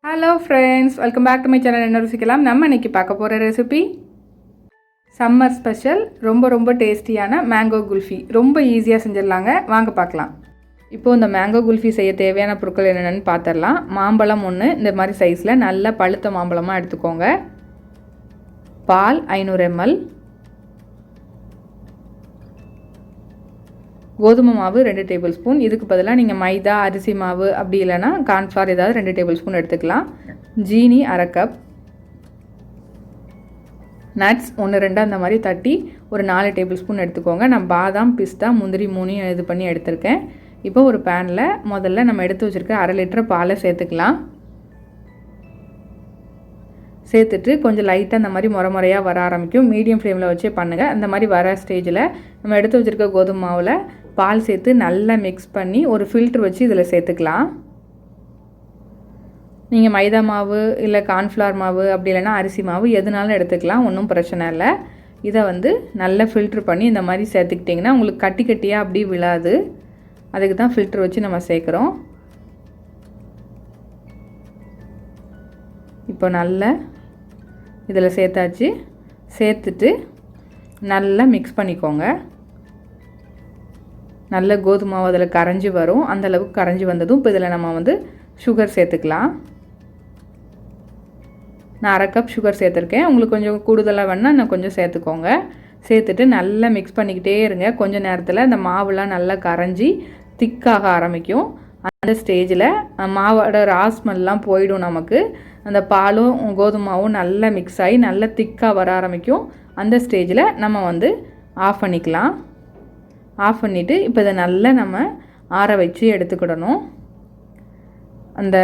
Hello friends, welcome back to my channel. என்ன ருசிக்கலாம். நம்ம இன்றைக்கி பார்க்க போகிற ரெசிபி சம்மர் ஸ்பெஷல் ரொம்ப டேஸ்டியான மேங்கோ குல்ஃபி. ரொம்ப ஈஸியாக செஞ்சிடலாங்க. வாங்க பார்க்கலாம். இப்போது இந்த மேங்கோ குல்ஃபி செய்ய தேவையான பொருட்கள் என்னென்னு பார்த்துடலாம். மாம்பழம் ஒன்று இந்த மாதிரி சைஸில் நல்ல பழுத்த மாம்பழமாக எடுத்துக்கோங்க. பால் 500 ml, கோதுமை மாவு 2 டேபிள் ஸ்பூன். இதுக்கு பதிலாக நீங்கள் மைதா, அரிசி மாவு அப்படி இல்லைனா கார்ன்ஃப்ளவர் ஏதாவது 2 டேபிள் ஸ்பூன் எடுத்துக்கலாம். ஜீனி 1/2 கப், நட்ஸ் 1-2 அந்த மாதிரி தட்டி ஒரு 4 டேபிள் ஸ்பூன் எடுத்துக்கோங்க. நான் பாதாம், பிஸ்தா, முந்திரி 3 இது பண்ணி எடுத்திருக்கேன். இப்போ ஒரு பேனில் முதல்ல நம்ம எடுத்து வச்சுருக்க 1/2 லிட்டர் பாலை சேர்த்துக்கலாம். சேர்த்துட்டு கொஞ்சம் லைட்டாக அந்த மாதிரி முறையாக வர ஆரம்பிக்கும். மீடியம் ஃப்ளேமில் வச்சே பண்ணுங்கள். அந்த மாதிரி வர ஸ்டேஜில் நம்ம எடுத்து வச்சுருக்க கோதுமை மாவில் பால் சேர்த்து நல்லா மிக்ஸ் பண்ணி ஒரு ஃபில்ட்ரு வச்சு இதில் சேர்த்துக்கலாம். நீங்கள் மைதா மாவு இல்லை கார்ன்ஃப்ளவர் மாவு அப்படி இல்லைனா அரிசி மாவு எதுனாலும் எடுத்துக்கலாம், ஒன்றும் பிரச்சனை இல்லை. இதை நல்லா ஃபில்ட்ரு பண்ணி இந்த மாதிரி சேர்த்துக்கிட்டிங்கன்னா உங்களுக்கு கட்டியாக அப்படி விழாது. அதுக்கு தான் ஃபில்ட்ரு வச்சு நம்ம சேர்க்குறோம். இப்போ நல்லா இதில் சேர்த்தாச்சு. சேர்த்துட்டு நல்லா மிக்ஸ் பண்ணிக்கோங்க. நல்ல கோதுமாவு அதில் கரைஞ்சி வரும். அந்தளவுக்கு கரைஞ்சி வந்ததும் இப்போ இதில் நம்ம சுகர் சேர்த்துக்கலாம். நான் 1/2 கப் சுகர் சேர்த்துருக்கேன். உங்களுக்கு கொஞ்சம் கூடுதலாக வேணால் நான் கொஞ்சம் சேர்த்துக்கோங்க. சேர்த்துட்டு நல்லா மிக்ஸ் பண்ணிக்கிட்டே இருங்க. கொஞ்சம் நேரத்தில் இந்த மாவுலாம் நல்லா கரைஞ்சி திக்காக ஆரம்பிக்கும். அந்த ஸ்டேஜில் மாவோட ராஸ்மெல்லாம் போயிடும். நமக்கு அந்த பாலும் கோதுமாவும் நல்லா மிக்ஸ் ஆகி நல்லா திக்காக வர ஆரம்பிக்கும். அந்த ஸ்டேஜில் நம்ம ஆஃப் பண்ணிக்கலாம். ஆஃப் பண்ணிவிட்டு இப்போ இதை நல்லா நம்ம ஆற வச்சு எடுத்துக்கிடணும். அந்த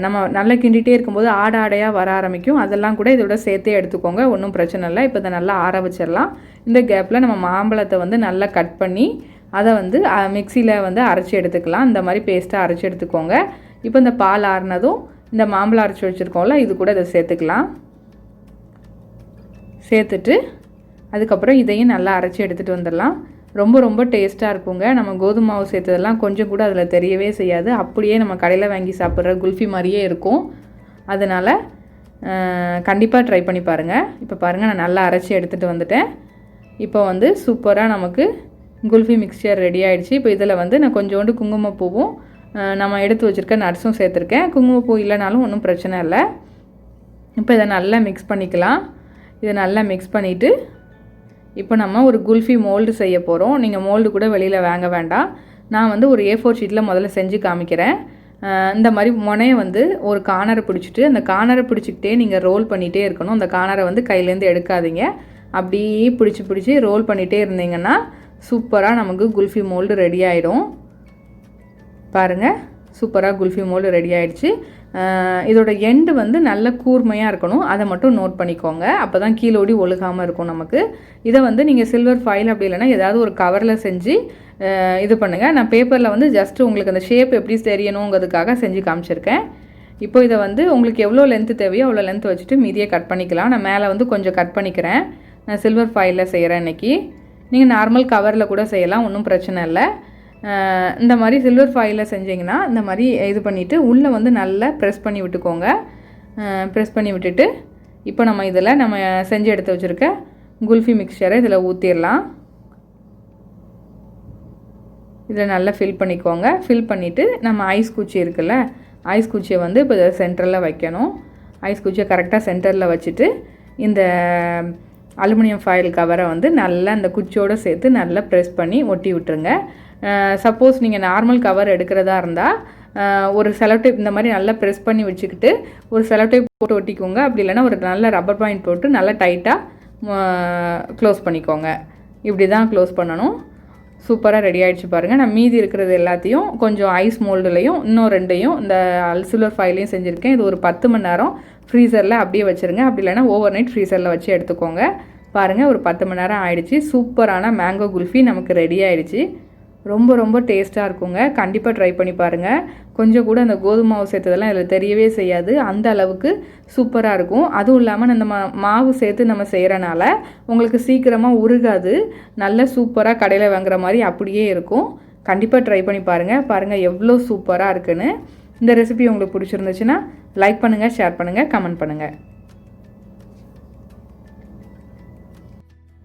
நம்ம நல்லா கிண்டிகிட்டே இருக்கும்போது ஆடையாக வர ஆரம்பிக்கும். அதெல்லாம் கூட இதோட சேர்த்தே எடுத்துக்கோங்க, ஒன்றும் பிரச்சனை இல்லை. இப்போ இதை நல்லா ஆற வச்சிடலாம். இந்த கேப்பில் நம்ம மாம்பழத்தை நல்லா கட் பண்ணி அதை மிக்சியில் அரைச்சி எடுத்துக்கலாம். இந்த மாதிரி பேஸ்ட்டாக அரைச்சி எடுத்துக்கோங்க. இப்போ இந்த பால் ஆறினதும் இந்த மாம்பழம் அரைச்சி வச்சுருக்கோம்ல, இது கூட இதை சேர்த்துக்கலாம். சேர்த்துட்டு அதுக்கப்புறம் இதையும் நல்லா அரைச்சி எடுத்துகிட்டு வந்துடலாம். ரொம்ப டேஸ்ட்டாக இருக்குங்க. நம்ம கோதுமை மாவு சேர்த்ததெல்லாம் கொஞ்சம் கூட அதில் தெரியவே செய்யாது. அப்படியே நம்ம கடையில் வாங்கி சாப்பிட்ற குல்ஃபி மாதிரியே இருக்கும். அதனால் கண்டிப்பாக ட்ரை பண்ணி பாருங்கள். இப்போ பாருங்கள், நான் நல்லா அரைச்சி எடுத்துகிட்டு வந்துட்டேன். இப்போ சூப்பராக நமக்கு குல்ஃபி மிக்ஸ்சர் ரெடி ஆகிடுச்சு. இப்போ இதில் நான் கொஞ்சோண்டு குங்குமப்பூவும் நம்ம எடுத்து வச்சுருக்க நட்ஸும் சேர்த்துருக்கேன். குங்குமப்பூ இல்லைனாலும் ஒன்றும் பிரச்சனை இல்லை. இப்போ இதை நல்லா மிக்ஸ் பண்ணிக்கலாம். இதை நல்லா மிக்ஸ் பண்ணிவிட்டு இப்போ நம்ம ஒரு குல்ஃபி மோல்டு செய்ய போகிறோம். நீங்கள் மோல்டு கூட வெளியில் வாங்க வேண்டாம். நான் ஒரு A4 ஷீட்டில் முதல்ல செஞ்சு காமிக்கிறேன். இந்த மாதிரி முனையை ஒரு கார்னரை பிடிச்சிட்டு அந்த கார்னரை பிடிச்சிக்கிட்டே நீங்கள் ரோல் பண்ணிகிட்டே இருக்கணும். அந்த கார்னரை கையிலேருந்து எடுக்காதீங்க. அப்படியே பிடிச்சி ரோல் பண்ணிகிட்டே இருந்தீங்கன்னா சூப்பராக நமக்கு குல்ஃபி மோல்டு ரெடி ஆகிடும். பாருங்கள், சூப்பராக குல்ஃபி மோல்டு ரெடி ஆகிடுச்சு. இதோட எண்டு நல்ல கூர்மையாக இருக்கணும். அதை மட்டும் நோட் பண்ணிக்கோங்க. அப்போ தான் கீழோடி ஒழுகாமல் இருக்கும் நமக்கு. இதை நீங்கள் சில்வர் ஃபாயில் அப்படி இல்லைனா ஏதாவது ஒரு கவரில் செஞ்சு இது பண்ணுங்கள். நான் பேப்பரில் ஜஸ்ட்டு உங்களுக்கு அந்த ஷேப் எப்படி தெரியணுங்கிறதுக்காக செஞ்சு காமிச்சிருக்கேன். இப்போ இதை உங்களுக்கு எவ்வளோ லென்த்து தேவையோ அவ்வளோ லென்த்து வச்சுட்டு மீதியை கட் பண்ணிக்கலாம். நான் மேலே கொஞ்சம் கட் பண்ணிக்கிறேன். நான் சில்வர் ஃபாயிலில் செய்கிறேன் இன்றைக்கி. நீங்கள் நார்மல் கவரில் கூட செய்யலாம், ஒன்றும் பிரச்சனை இல்லை. இந்த மாதிரி சில்வர் ஃபாயிலில் செஞ்சிங்கன்னா இந்த மாதிரி இது பண்ணிவிட்டு உள்ளே நல்லா ப்ரெஸ் பண்ணி விட்டுக்கோங்க. ப்ரெஸ் பண்ணி விட்டுட்டு இப்போ நம்ம இதில் நம்ம செஞ்சு எடுத்து வச்சுருக்க குல்ஃபி மிக்சரை இதில் ஊற்றிடலாம். இதில் நல்லா ஃபில் பண்ணிக்கோங்க. ஃபில் பண்ணிவிட்டு நம்ம ஐஸ் குச்சி இருக்குல்ல, ஐஸ் குச்சியை இப்போ இதில் சென்டரில் வைக்கணும். ஐஸ் குச்சியை கரெக்டாக சென்டரில் வச்சுட்டு இந்த அலுமினியம் ஃபாயில் கவரை நல்லா அந்த குச்சியோடு சேர்த்து நல்லா ப்ரெஸ் பண்ணி ஒட்டி விட்டுருங்க. சப்போஸ் நீங்கள் நார்மல் கவர் எடுக்கிறதா இருந்தால் ஒரு செலோ டேப் இந்த மாதிரி நல்லா ப்ரெஸ் பண்ணி வச்சுக்கிட்டு ஒரு செலோ டேப் போட்டு ஒட்டிக்கோங்க. அப்படி இல்லைனா ஒரு நல்ல ரப்பர் பாயிண்ட் போட்டு நல்லா டைட்டாக க்ளோஸ் பண்ணிக்கோங்க. இப்படி தான் க்ளோஸ் பண்ணணும். சூப்பராக ரெடி ஆகிடுச்சு பாருங்கள். நான் மீதி இருக்கிறது எல்லாத்தையும் கொஞ்சம் ஐஸ் மோல்டுலையும் இன்னும் 2ஐயும் இந்த சில்வர் ஃபாயிலையும் செஞ்சுருக்கேன். இது ஒரு 10 மணி நேரம் ஃப்ரீசரில் அப்படியே வச்சுருங்க. அப்படி இல்லைனா ஓவர் நைட் ஃப்ரீசரில் வச்சு எடுத்துக்கோங்க. பாருங்கள், ஒரு 10 மணி நேரம் ஆகிடுச்சு. சூப்பரான மேங்கோ குல்ஃபி நமக்கு ரெடி ஆகிடுச்சு. ரொம்ப டேஸ்ட்டாக இருக்குங்க. கண்டிப்பாக ட்ரை பண்ணி பாருங்கள். கொஞ்சம் கூட அந்த கோதுமை மாவு சேர்த்ததெல்லாம் இதில் தெரியவே செய்யாது. அந்த அளவுக்கு சூப்பராக இருக்கும். அதுவும் இல்லாமல் அந்த மாவு சேர்த்து நம்ம செய்கிறனால உங்களுக்கு சீக்கிரமாக உருகாது. நல்ல சூப்பராக கடையில் வாங்குற மாதிரி அப்படியே இருக்கும். கண்டிப்பாக ட்ரை பண்ணி பாருங்கள். எவ்வளோ சூப்பராக இருக்குன்னு. இந்த ரெசிபி உங்களுக்கு பிடிச்சிருந்துச்சுன்னா லைக் பண்ணுங்கள், ஷேர் பண்ணுங்கள், கமெண்ட் பண்ணுங்கள்.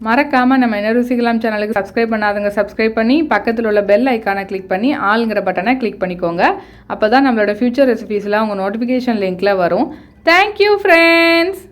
மறக்காமல் நம்ம என்ன ருசிக்கலாம் சேனலுக்கு சப்ஸ்கிரைப் பண்ணாதவங்க சப்ஸ்கிரைப் பண்ணி பக்கத்தில் உள்ள பெல் ஐக்கானை கிளிக் பண்ணி ஆளுங்கிற பட்டனை கிளிக் பண்ணிக்கோங்க. அப்போ தான் நம்மளோட ஃபியூச்சர் ரெசிபீஸ்லாம் உங்கள் நோட்டிஃபிகேஷன் லிங்க்கில் வரும். Thank you friends.